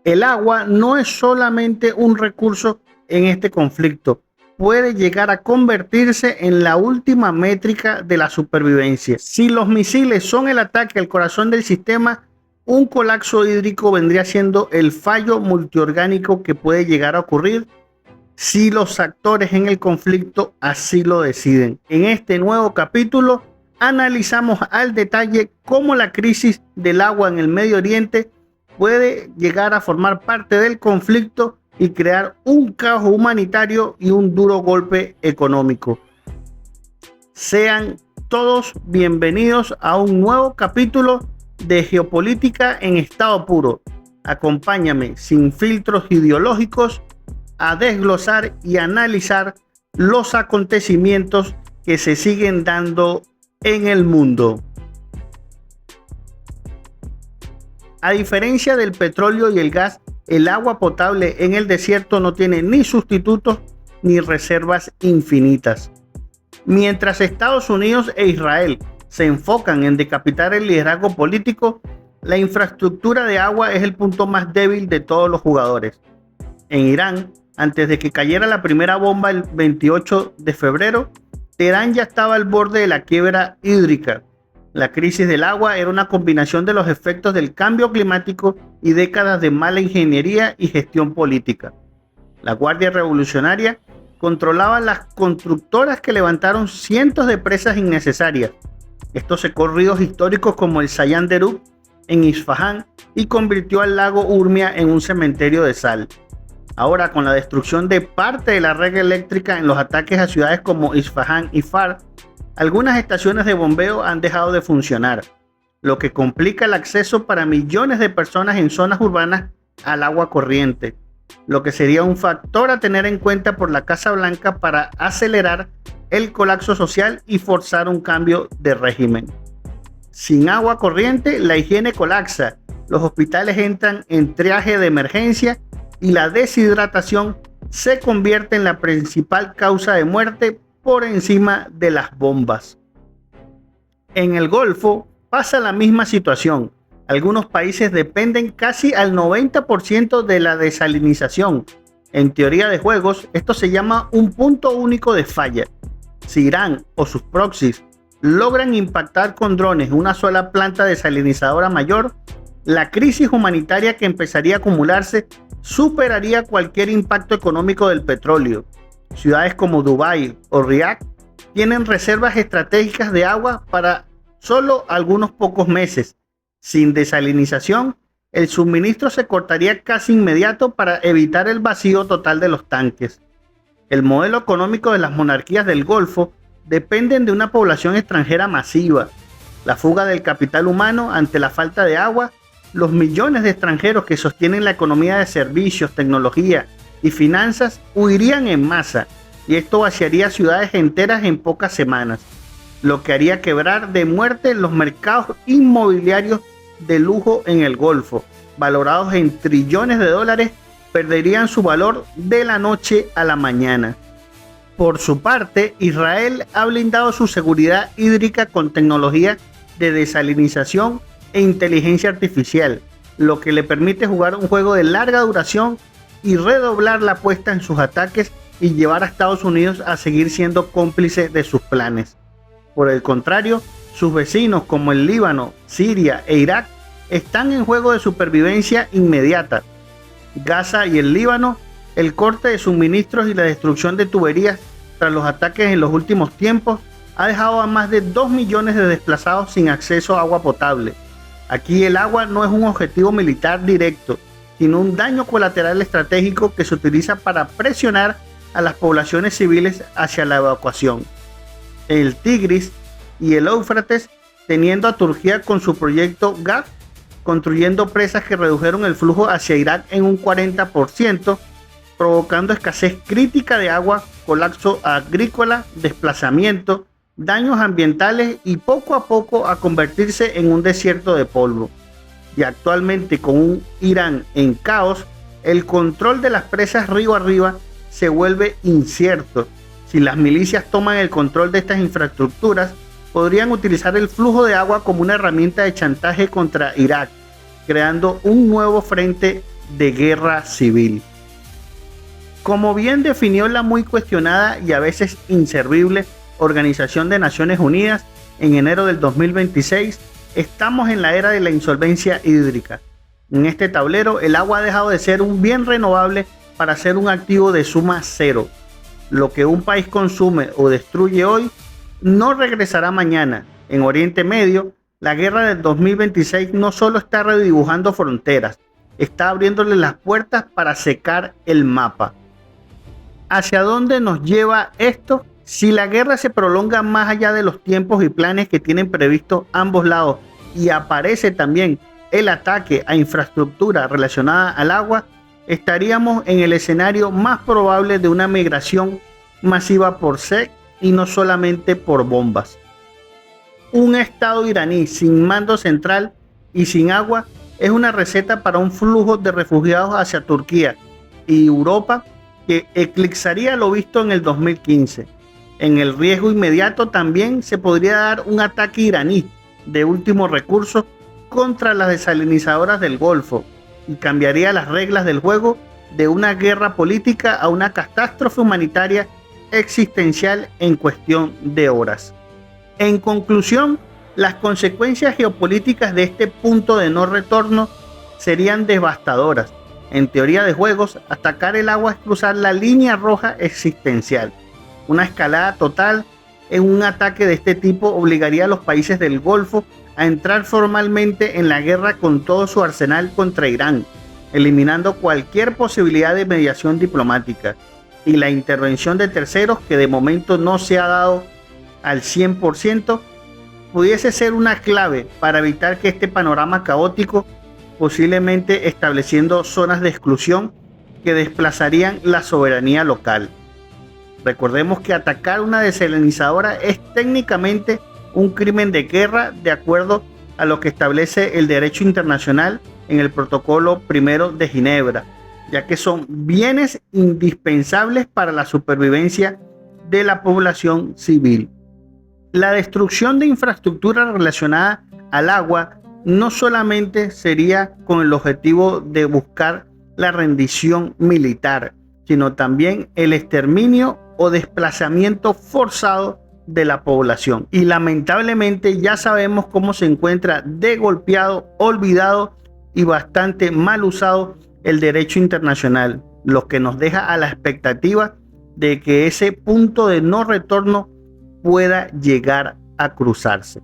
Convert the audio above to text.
El agua no es solamente un recurso en este conflicto, puede llegar a convertirse en la última métrica de la supervivencia. Si los misiles son el ataque al corazón del sistema, un colapso hídrico vendría siendo el fallo multiorgánico que puede llegar a ocurrir si los actores en el conflicto así lo deciden. En este nuevo capítulo analizamos al detalle cómo la crisis del agua en el Medio Oriente puede llegar a formar parte del conflicto y crear un caos humanitario y un duro golpe económico. Sean todos bienvenidos a un nuevo capítulo de Geopolítica en Estado Puro. Acompáñame sin filtros ideológicos a desglosar y analizar los acontecimientos que se siguen dando en el mundo. A diferencia del petróleo y el gas, el agua potable en el desierto no tiene ni sustitutos ni reservas infinitas. Mientras Estados Unidos e Israel se enfocan en decapitar el liderazgo político, la infraestructura de agua es el punto más débil de todos los jugadores. En Irán, antes de que cayera la primera bomba el 28 de febrero, Teherán ya estaba al borde de la quiebra hídrica. La crisis del agua era una combinación de los efectos del cambio climático y décadas de mala ingeniería y gestión política. La Guardia Revolucionaria controlaba las constructoras que levantaron cientos de presas innecesarias. Esto secó ríos históricos como el Sayan Derub en Isfahán y convirtió al lago Urmia en un cementerio de sal. Ahora, con la destrucción de parte de la red eléctrica en los ataques a ciudades como Isfahán y Far, algunas estaciones de bombeo han dejado de funcionar, lo que complica el acceso para millones de personas en zonas urbanas al agua corriente, lo que sería un factor a tener en cuenta por la Casa Blanca para acelerar el colapso social y forzar un cambio de régimen. Sin agua corriente, la higiene colapsa, los hospitales entran en triaje de emergencia y la deshidratación se convierte en la principal causa de muerte por encima de las bombas. En el Golfo pasa la misma situación. Algunos países dependen casi al 90% de la desalinización. En teoría de juegos, esto se llama un punto único de falla. Si Irán o sus proxies logran impactar con drones una sola planta desalinizadora mayor, la crisis humanitaria que empezaría a acumularse superaría cualquier impacto económico del petróleo. Ciudades como Dubái o Riad tienen reservas estratégicas de agua para solo algunos pocos meses. Sin desalinización, el suministro se cortaría casi inmediato para evitar el vacío total de los tanques. El modelo económico de las monarquías del Golfo dependen de una población extranjera masiva. La fuga del capital humano ante la falta de agua, los millones de extranjeros que sostienen la economía de servicios, tecnología y finanzas huirían en masa, y esto vaciaría ciudades enteras en pocas semanas, lo que haría quebrar de muerte los mercados inmobiliarios de lujo en el Golfo, valorados en trillones de dólares, perderían su valor de la noche a la mañana. Por su parte, Israel ha blindado su seguridad hídrica con tecnología de desalinización e inteligencia artificial, lo que le permite jugar un juego de larga duración y redoblar la apuesta en sus ataques y llevar a Estados Unidos a seguir siendo cómplice de sus planes. Por el contrario, sus vecinos como el Líbano, Siria e Irak están en juego de supervivencia inmediata. Gaza y el Líbano, el corte de suministros y la destrucción de tuberías tras los ataques en los últimos tiempos ha dejado a más de 2 millones de desplazados sin acceso a agua potable. Aquí el agua no es un objetivo militar directo, sino un daño colateral estratégico que se utiliza para presionar a las poblaciones civiles hacia la evacuación. El Tigris y el Éufrates, teniendo a Turquía con su proyecto GAF, construyendo presas que redujeron el flujo hacia Irak en un 40%, provocando escasez crítica de agua, colapso agrícola, desplazamiento, daños ambientales y poco a poco a convertirse en un desierto de polvo. Y actualmente, con un Irán en caos, el control de las presas río arriba se vuelve incierto. Si las milicias toman el control de estas infraestructuras, podrían utilizar el flujo de agua como una herramienta de chantaje contra Irak, creando un nuevo frente de guerra civil. Como bien definió la muy cuestionada y a veces inservible Organización de Naciones Unidas en enero del 2026, estamos en la era de la insolvencia hídrica. En este tablero, el agua ha dejado de ser un bien renovable para ser un activo de suma cero. Lo que un país consume o destruye hoy no regresará mañana. En Oriente Medio, la guerra del 2026 no solo está redibujando fronteras, está abriéndole las puertas para secar el mapa. ¿Hacia dónde nos lleva esto? Si la guerra se prolonga más allá de los tiempos y planes que tienen previsto ambos lados y aparece también el ataque a infraestructura relacionada al agua, estaríamos en el escenario más probable de una migración masiva por sed y no solamente por bombas. Un estado iraní sin mando central y sin agua es una receta para un flujo de refugiados hacia Turquía y Europa que eclipsaría lo visto en el 2015. En el riesgo inmediato también se podría dar un ataque iraní de último recurso contra las desalinizadoras del Golfo y cambiaría las reglas del juego de una guerra política a una catástrofe humanitaria existencial en cuestión de horas. En conclusión, las consecuencias geopolíticas de este punto de no retorno serían devastadoras. En teoría de juegos, atacar el agua es cruzar la línea roja existencial. Una escalada total en un ataque de este tipo obligaría a los países del Golfo a entrar formalmente en la guerra con todo su arsenal contra Irán, eliminando cualquier posibilidad de mediación diplomática y la intervención de terceros, que de momento no se ha dado al 100%, pudiese ser una clave para evitar que este panorama caótico, posiblemente estableciendo zonas de exclusión que desplazarían la soberanía local. Recordemos que atacar una desalinizadora es técnicamente un crimen de guerra de acuerdo a lo que establece el derecho internacional en el Protocolo I de Ginebra, ya que son bienes indispensables para la supervivencia de la población civil. La destrucción de infraestructura relacionada al agua no solamente sería con el objetivo de buscar la rendición militar, sino también el exterminio o desplazamiento forzado de la población. Y lamentablemente ya sabemos cómo se encuentra degolpeado, olvidado y bastante mal usado el derecho internacional, lo que nos deja a la expectativa de que ese punto de no retorno pueda llegar a cruzarse.